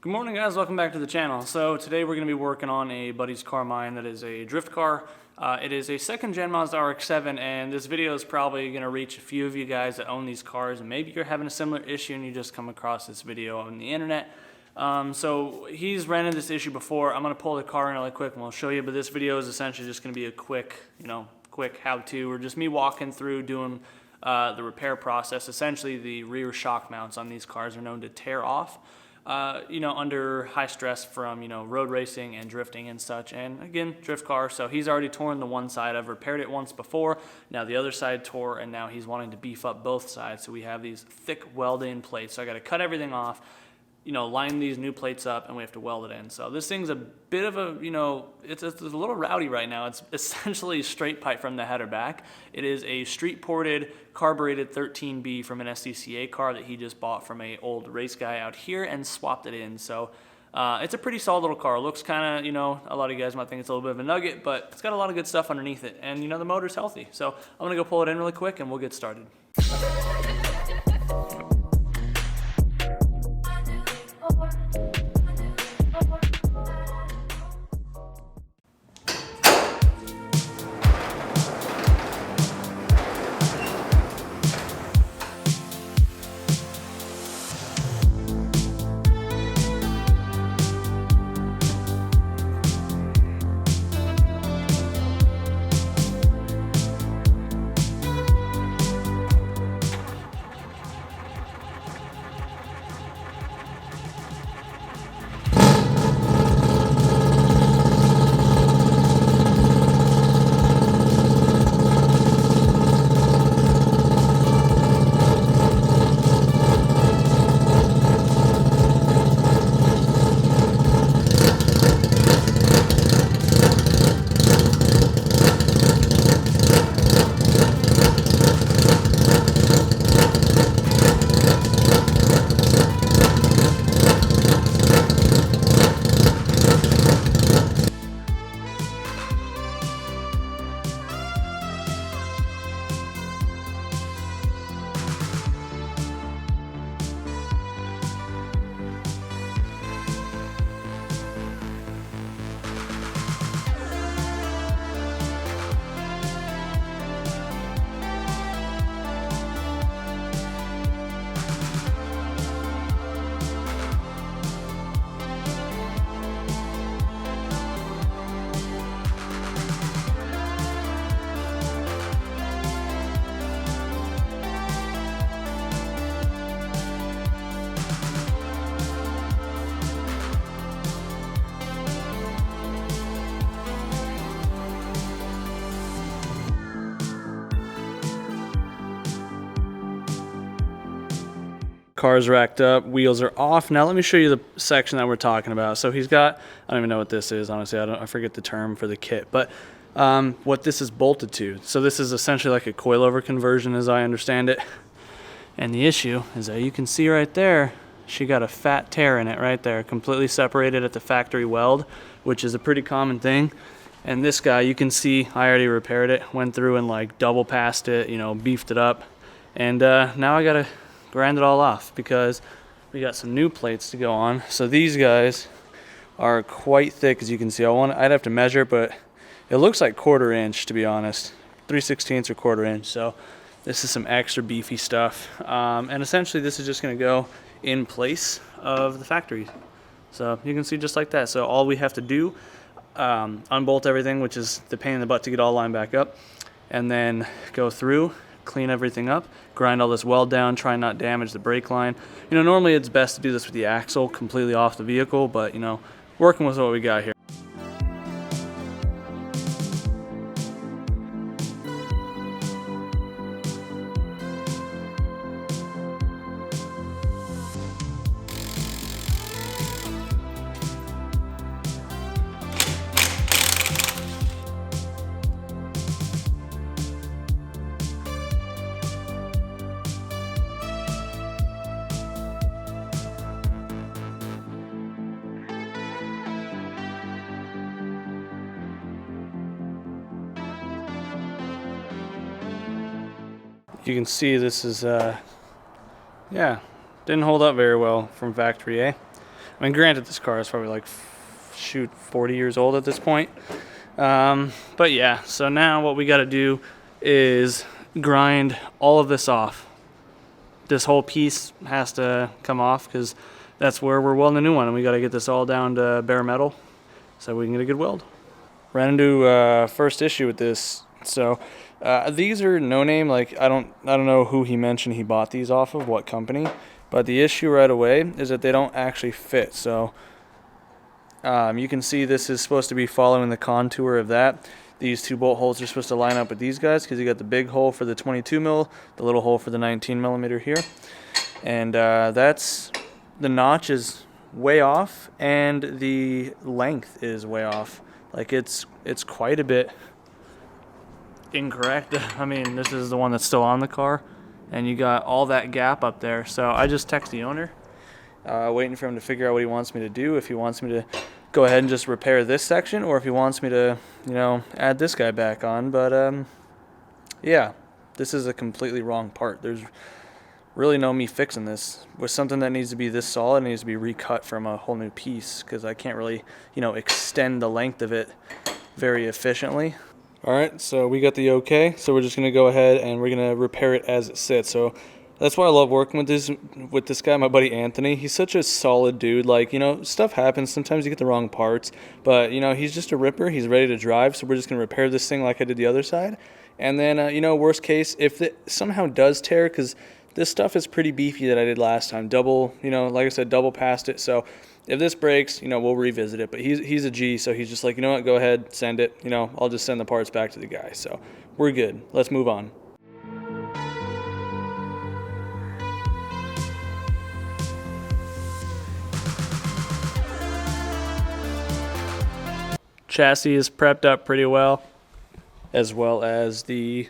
Good morning, guys. Welcome back to the channel. So today we're going to be working on a buddy's car of mine that is a drift car. It is a second gen Mazda RX7, and this video is probably going to reach a few of you guys that own these cars, and maybe you're having a similar issue and you just come across this video on the internet. So he's ran into this issue before. I'm going to pull the car in really quick and we'll show you, but this video is essentially just going to be a quick how-to, or just me walking through doing the repair process. Essentially, the rear shock mounts on these cars are known to tear off under high stress from, road racing and drifting and such. And again, drift car. So he's already torn the one side. I've repaired it once before. Now the other side tore, and now he's wanting to beef up both sides. So we have these thick welding plates. So I got to cut everything off, line these new plates up, and we have to weld it in. So this thing's a bit of a, it's a little rowdy right now. It's essentially straight pipe from the header back. It is a street ported carbureted 13B from an SCCA car that he just bought from a old race guy out here and swapped it in. So it's a pretty solid little car. It looks kind of, a lot of you guys might think it's a little bit of a nugget, but it's got a lot of good stuff underneath it. And the motor's healthy. So I'm gonna go pull it in really quick and we'll get started. Car's racked up, wheels are off. Now let me show you the section that we're talking about. So he's got, I don't even know what this is, honestly. I forget the term for the kit, but what this is bolted to. So this is essentially like a coilover conversion as I understand it. And the issue is that you can see right there, she got a fat tear in it right there, completely separated at the factory weld, which is a pretty common thing. And this guy, you can see I already repaired it, went through and like double passed it, beefed it up. And now I gotta grind it all off because we got some new plates to go on. So these guys are quite thick, as you can see. I'd have to measure, but it looks like 1/4 inch, to be honest, 3/16 or 1/4 inch. So this is some extra beefy stuff, and essentially this is just going to go in place of the factory. So you can see just like that. So all we have to do, unbolt everything, which is the pain in the butt to get all lined back up, and then go through, clean everything up, grind all this weld down, try not damage the brake line. Normally it's best to do this with the axle completely off the vehicle, but working with what we got here. You can see this is, yeah, didn't hold up very well from factory, eh? I mean, granted, this car is probably like, shoot, 40 years old at this point. But yeah, so now what we got to do is grind all of this off. This whole piece has to come off because that's where we're welding a new one, and we got to get this all down to bare metal so we can get a good weld. Ran into first issue with this. So these are no name. Like I don't know who he mentioned he bought these off of, what company. But the issue right away is that they don't actually fit. So you can see this is supposed to be following the contour of that. These two bolt holes are supposed to line up with these guys because you got the big hole for the 22 mil, the little hole for the 19 millimeter here. And that's, the notch is way off and the length is way off. Like it's quite a bit incorrect. I mean, this is the one that's still on the car and you got all that gap up there. So I just text the owner, waiting for him to figure out what he wants me to do. If he wants me to go ahead and just repair this section, or if he wants me to, you know, add this guy back on. But yeah, this is a completely wrong part. There's really no me fixing this. With something that needs to be this solid, it needs to be recut from a whole new piece because I can't really, you know, extend the length of it very efficiently. All right, so we got the okay. So we're just gonna go ahead and we're gonna repair it as it sits. So that's why I love working with this guy, my buddy Anthony. He's such a solid dude. Like, you know, stuff happens. Sometimes you get the wrong parts. But, you know, he's just a ripper. He's ready to drive. So we're just going to repair this thing like I did the other side. And then, you know, worst case, if it somehow does tear, because this stuff is pretty beefy that I did last time. Double, you know, like I said, double past it. So if this breaks, you know, we'll revisit it. But he's a G, so he's just like, you know what, go ahead, send it. You know, I'll just send the parts back to the guy. So we're good. Let's move on. Chassis is prepped up pretty well as the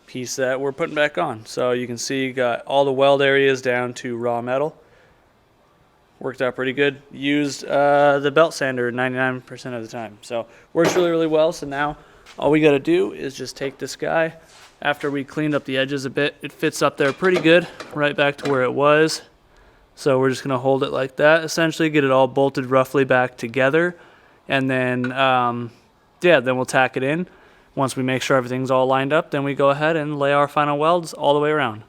piece that we're putting back on. So you can see you got all the weld areas down to raw metal. Worked out pretty good. Used the belt sander 99% of the time. So works really, really well. So now all we got to do is just take this guy. After we cleaned up the edges a bit, it fits up there pretty good, right back to where it was. So we're just going to hold it like that, essentially get it all bolted roughly back together. And then, yeah, then we'll tack it in. Once we make sure everything's all lined up, then we go ahead and lay our final welds all the way around.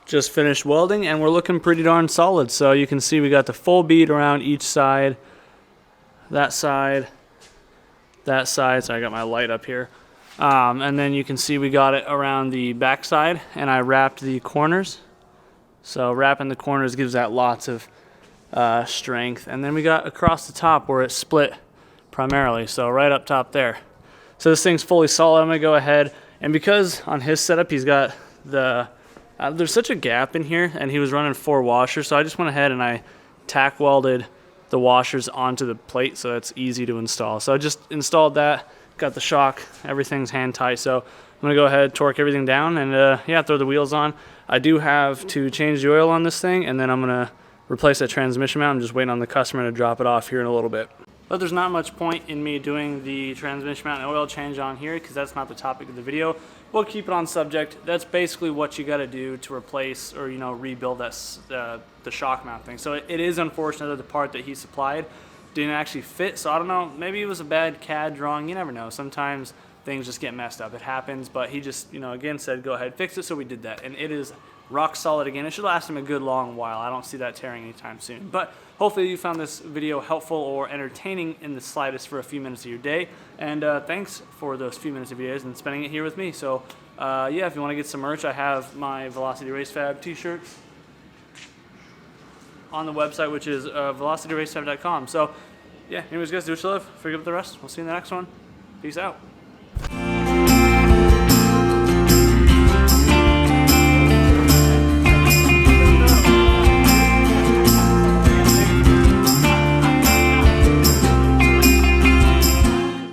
Just finished welding and we're looking pretty darn solid. So you can see we got the full bead around each side, that side, that side. So I got my light up here. And then you can see we got it around the back side and I wrapped the corners. So wrapping the corners gives that lots of strength. And then we got across the top where it split primarily. So right up top there. So this thing's fully solid. I'm gonna go ahead, and because on his setup he's got the there's such a gap in here and he was running 4 washers, so I just went ahead and I tack welded the washers onto the plate so it's easy to install. So I just installed that, got the shock, everything's hand tight. So I'm gonna go ahead, torque everything down, and yeah, throw the wheels on. I do have to change the oil on this thing, and then I'm gonna replace that transmission mount. I'm just waiting on the customer to drop it off here in a little bit. But there's not much point in me doing the transmission mount and oil change on here because that's not the topic of the video. We'll keep it on subject. That's basically what you got to do to replace or, you know, rebuild that the shock mount thing. So it is unfortunate that the part that he supplied didn't actually fit. So I don't know, maybe it was a bad CAD drawing. You never know. Sometimes things just get messed up. It happens. But he just, you know, again said, go ahead, fix it. So we did that. And it is rock solid again. It should last him a good long while. I don't see that tearing anytime soon. But hopefully you found this video helpful or entertaining in the slightest for a few minutes of your day. And thanks for those few minutes of videos and spending it here with me. So yeah, if you want to get some merch, I have my Velocity Race Fab t-shirts on the website, which is velocityracefab.com. So yeah, anyways guys, do what you love. Forget about the rest. We'll see you in the next one. Peace out.